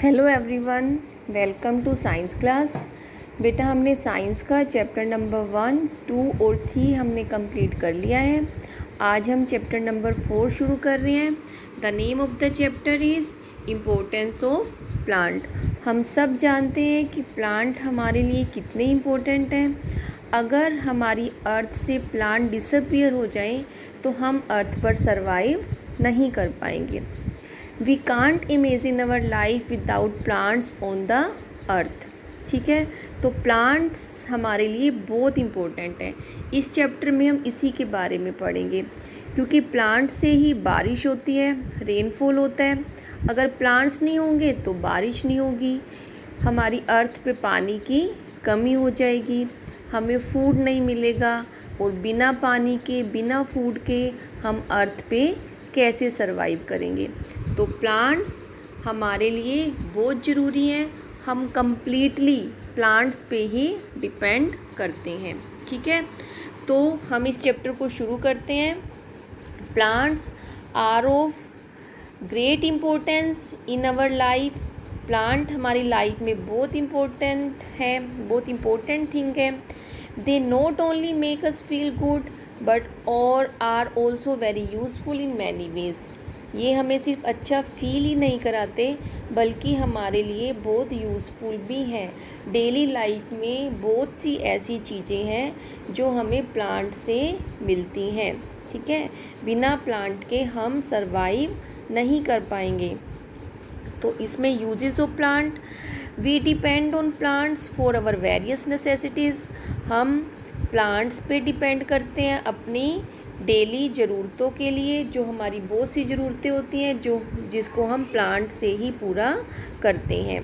Hello everyone, welcome to science class. बेटा हमने science का चैप्टर नंबर 1, 2 और 3 हमने कंप्लीट कर लिया है। आज हम चैप्टर नंबर 4 शुरू कर रहे हैं। The name of the chapter is importance of plant. हम सब जानते हैं कि प्लांट हमारे लिए कितने इम्पोर्टेंट हैं। अगर हमारी अर्थ से प्लांट डिसअपियर हो जाएं तो हम अर्थ पर सरवाइव नहीं कर पाएंगे। We can't imagine our life without plants on the earth. ठीक है, तो प्लांट्स हमारे लिए बहुत इम्पोर्टेंट है। इस चैप्टर में हम इसी के बारे में पढ़ेंगे, क्योंकि प्लांट से ही बारिश होती है, रेनफॉल होता है। अगर प्लांट्स नहीं होंगे तो बारिश नहीं होगी, हमारी अर्थ पे पानी की कमी हो जाएगी, हमें फूड नहीं मिलेगा, और बिना पानी के, बिना फूड के हम अर्थ पे कैसे सरवाइव करेंगे। तो प्लांट्स हमारे लिए बहुत ज़रूरी हैं। हम कम्प्लीटली प्लांट्स पे ही डिपेंड करते हैं। ठीक है, तो हम इस चैप्टर को शुरू करते हैं। Plants are of great importance in our life. Plant हमारी लाइफ में बहुत इम्पोर्टेंट है, बहुत इम्पोर्टेंट थिंग है। They not only make us feel good but और are also very useful in many ways. ये हमें सिर्फ अच्छा फील ही नहीं कराते, बल्कि हमारे लिए बहुत यूज़फुल भी हैं। डेली लाइफ में बहुत सी ऐसी चीज़ें हैं जो हमें प्लांट से मिलती हैं। ठीक है, बिना प्लांट के हम सरवाइव नहीं कर पाएंगे। तो इसमें uses of plant, we depend on plants for our various necessities. हम प्लांट्स पे डिपेंड करते हैं अपनी डेली ज़रूरतों के लिए। जो हमारी बहुत सी ज़रूरतें होती हैं जिसको हम प्लांट से ही पूरा करते हैं।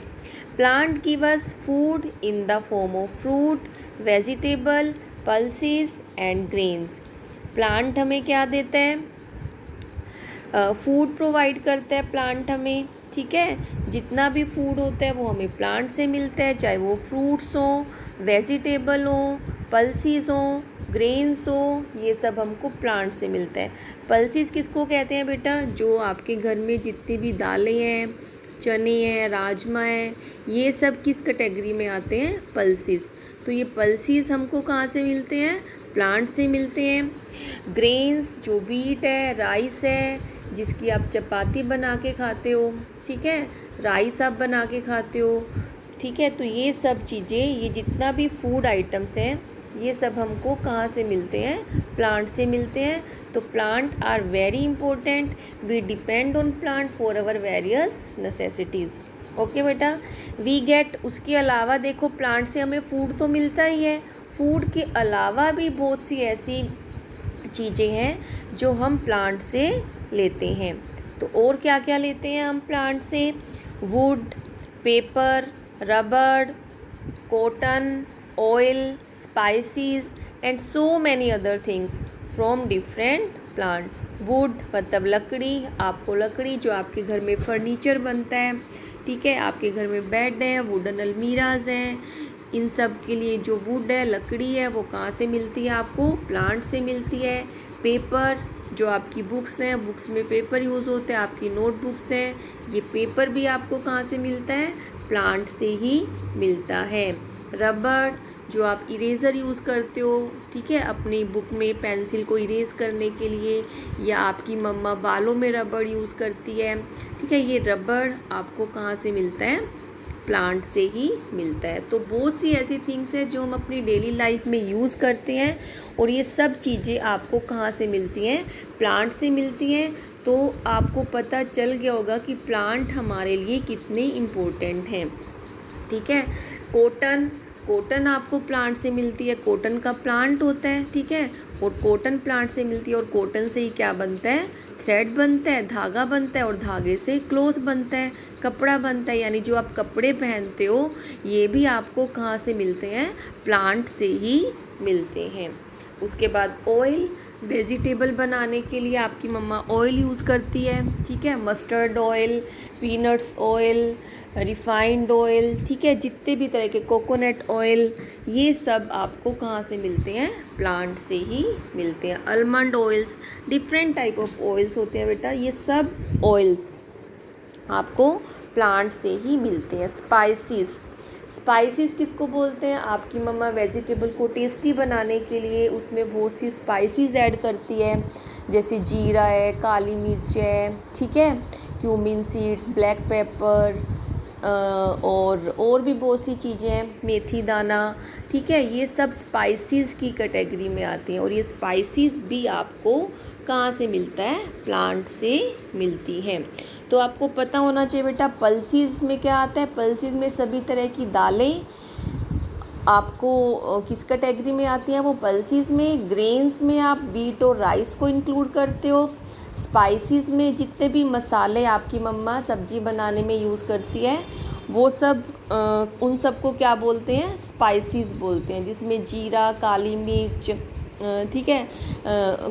Plant give us food in the form of fruit, vegetable, pulses and grains. Plant हमें क्या देता है? फूड प्रोवाइड करता है प्लांट हमें। ठीक है, जितना भी फूड होता है वो हमें प्लांट से मिलता है, चाहे वो फ्रूट्स हों, वेजिटेबल हों, पल्सीज हों, ग्रेन्स हो, ये सब हमको प्लांट से मिलता है। पल्सीज किसको कहते हैं बेटा? जो आपके घर में जितनी भी दालें हैं, चने हैं, राजमा हैं, ये सब किस कैटेगरी में आते हैं? पल्सीज। तो ये पल्सीज हमको कहाँ से मिलते हैं? प्लांट से मिलते हैं। ग्रेन्स जो वीट है, राइस है, जिसकी आप चपाती बना के खाते हो, ठीक है, राइस आप बना के खाते हो। ठीक है, तो ये सब चीज़ें, ये जितना भी फूड आइटम्स हैं, ये सब हमको कहाँ से मिलते हैं? प्लांट से मिलते हैं। तो plant are very important. We depend on plant for our various necessities. Okay बेटा, वी गेट, उसके अलावा देखो प्लांट से हमें फूड तो मिलता ही है, फूड के अलावा भी बहुत सी ऐसी चीज़ें हैं जो हम प्लांट से लेते हैं। तो और क्या क्या लेते हैं हम प्लांट से? वुड, पेपर, रबड़, cotton, oil, spices and so many other things from different plant. Would मतलब लकड़ी, आपको लकड़ी जो आपके घर में फर्नीचर बनता है, ठीक है, आपके घर में बेड है, वुडन अलमीराज हैं, इन सब के लिए जो वुड है, लकड़ी है, वो कहाँ से मिलती है? आपको प्लांट से मिलती है। पेपर, जो आपकी बुक्स हैं, बुक्स में पेपर यूज़ होता है, आपकी नोटबुक्स हैं, ये पेपर भी आपको कहाँ से मिलता है? प्लांट से ही मिलता है। रबड़, जो आप इरेज़र यूज़ करते हो, ठीक है, अपनी बुक में पेंसिल को इरेज़ करने के लिए, या आपकी मम्मा बालों में रबड़ यूज़ करती है, ठीक है, ये रबड़ आपको कहाँ से मिलता है? प्लांट से ही मिलता है। तो बहुत सी ऐसी थिंग्स हैं जो हम अपनी डेली लाइफ में यूज़ करते हैं, और ये सब चीज़ें आपको कहाँ से मिलती हैं? प्लांट से मिलती हैं। तो आपको पता चल गया होगा कि प्लांट हमारे लिए कितने इम्पोर्टेंट हैं। ठीक है, कॉटन, कॉटन आपको प्लांट से मिलती है, कॉटन का प्लांट होता है, ठीक है, और कॉटन प्लांट से मिलती है। और कॉटन से ही क्या बनता है? थ्रेड बनता है, धागा बनता है, और धागे से क्लॉथ बनता है, कपड़ा बनता है। यानी जो आप कपड़े पहनते हो, ये भी आपको कहाँ से मिलते हैं? प्लांट से ही मिलते हैं। उसके बाद ऑयल, वेजिटेबल बनाने के लिए आपकी मम्मा ऑयल यूज़ करती है, ठीक है, mustard oil, peanuts oil, refined oil, ठीक है, जितने भी तरह के, कोकोनट ऑयल, ये सब आपको कहाँ से मिलते हैं? प्लांट से ही मिलते हैं। Almond oils, different type of oils होते हैं बेटा, ये सब ऑयल्स आपको प्लांट से ही मिलते हैं। स्पाइसेस किसको बोलते हैं? आपकी मम्मा वेजिटेबल को टेस्टी बनाने के लिए उसमें बहुत सी स्पाइसेस ऐड करती है, जैसे जीरा है, काली मिर्च है, ठीक है, क्यूमिन सीड्स, ब्लैक पेपर, और भी बहुत सी चीज़ें हैं, मेथी दाना, ठीक है। ये सब स्पाइसेस की कैटेगरी में आती हैं। और ये स्पाइसेस भी आपको कहाँ से मिलता है? प्लांट से मिलती हैं। तो आपको पता होना चाहिए बेटा, पल्सीज में क्या आता है? पल्सीज में सभी तरह की दालें आपको किस कैटेगरी में आती हैं? वो पल्सीज में। ग्रेन्स में आप बीट और राइस को इंक्लूड करते हो। स्पाइसेस में जितने भी मसाले आपकी मम्मा सब्जी बनाने में यूज़ करती है, वो सब उन सब को क्या बोलते हैं? स्पाइसेस बोलते हैं, जिसमें जीरा, काली मिर्च, ठीक है,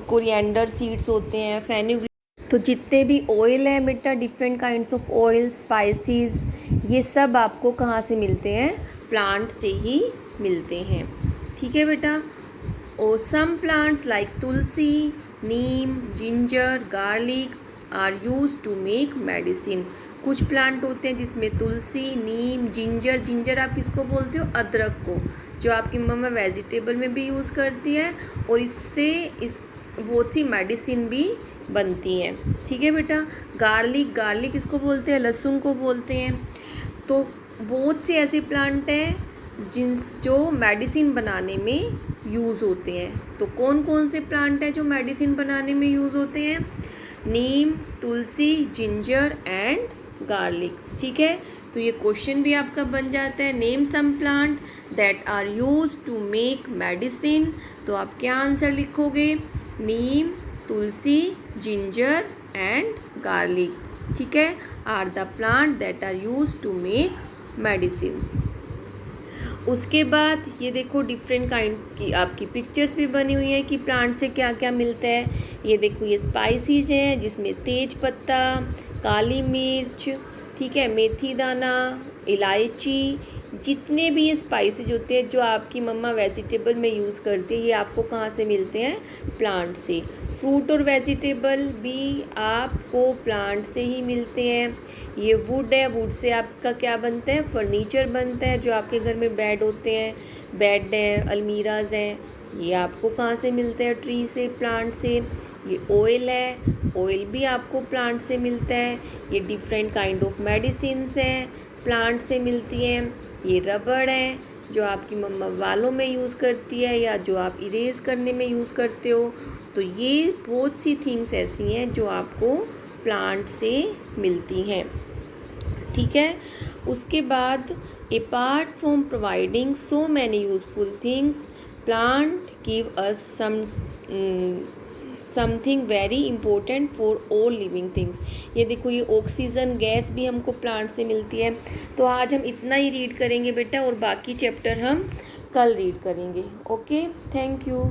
कोरिएंडर सीड्स होते हैं, फेनुग्रीक। तो जितने भी ऑयल हैं बेटा, different kinds of oil, spices, ये सब आपको कहाँ से मिलते हैं? प्लांट से ही मिलते हैं, ठीक है बेटा। और some plants like tulsi, neem, ginger, garlic are use to make medicine. कुछ प्लांट होते हैं जिसमें तुलसी, नीम, जिंजर आप किसको बोलते हो? अदरक को, जो आपकी मम्मा वेजिटेबल में भी यूज़ करती है, और इससे बहुत सी मेडिसिन भी बनती हैं, ठीक है बेटा। गार्लिक इसको बोलते हैं? लहसुन को बोलते हैं। तो बहुत से ऐसे प्लांट हैं जो मेडिसिन बनाने में यूज़ होते हैं। तो कौन कौन से प्लांट हैं जो मेडिसिन बनाने में यूज़ होते हैं? नीम, तुलसी, जिंजर एंड गार्लिक, ठीक है। तो ये क्वेश्चन भी आपका बन जाता है, name some plant that are use to make medicine. तो आप क्या आंसर लिखोगे? Neem, tulsi, ginger and garlic, ठीक है, are the plant that are use to make medicine. उसके बाद ये देखो, डिफरेंट काइंड की आपकी पिक्चर्स भी बनी हुई है कि प्लांट से क्या क्या मिलता है। ये देखो, ये स्पाइसेस हैं जिसमें तेज पत्ता, काली मिर्च, ठीक है, मेथी दाना, इलायची, जितने भी ये स्पाइसेस होते हैं जो आपकी मम्मा वेजिटेबल में यूज़ करती है, ये आपको कहाँ से मिलते हैं? प्लांट से। फ्रूट और वेजिटेबल भी आपको प्लांट से ही मिलते हैं। ये वुड है, वुड से आपका क्या बनता है? फर्नीचर बनता है, जो आपके घर में बेड होते हैं, बेड हैं, अलमीराज हैं, ये आपको कहाँ से मिलते हैं? ट्री से, प्लांट से। ये ऑयल है, ऑयल भी आपको प्लांट से मिलता है। ये डिफरेंट काइंड ऑफ मेडिसिन्स हैं, प्लांट से मिलती हैं। ये रबड़ है, जो आपकी मम्मा बालों में यूज़ करती है या जो आप इरेज करने में यूज़ करते हो। तो ये बहुत सी थिंग्स ऐसी हैं जो आपको प्लांट से मिलती हैं, ठीक है। उसके बाद apart from providing so many useful things, plant give us something very important for all living things. ये देखो, ये ऑक्सीजन गैस भी हमको प्लांट से मिलती है। तो आज हम इतना ही रीड करेंगे बेटा, और बाकी चैप्टर हम कल रीड करेंगे। Okay, thank you.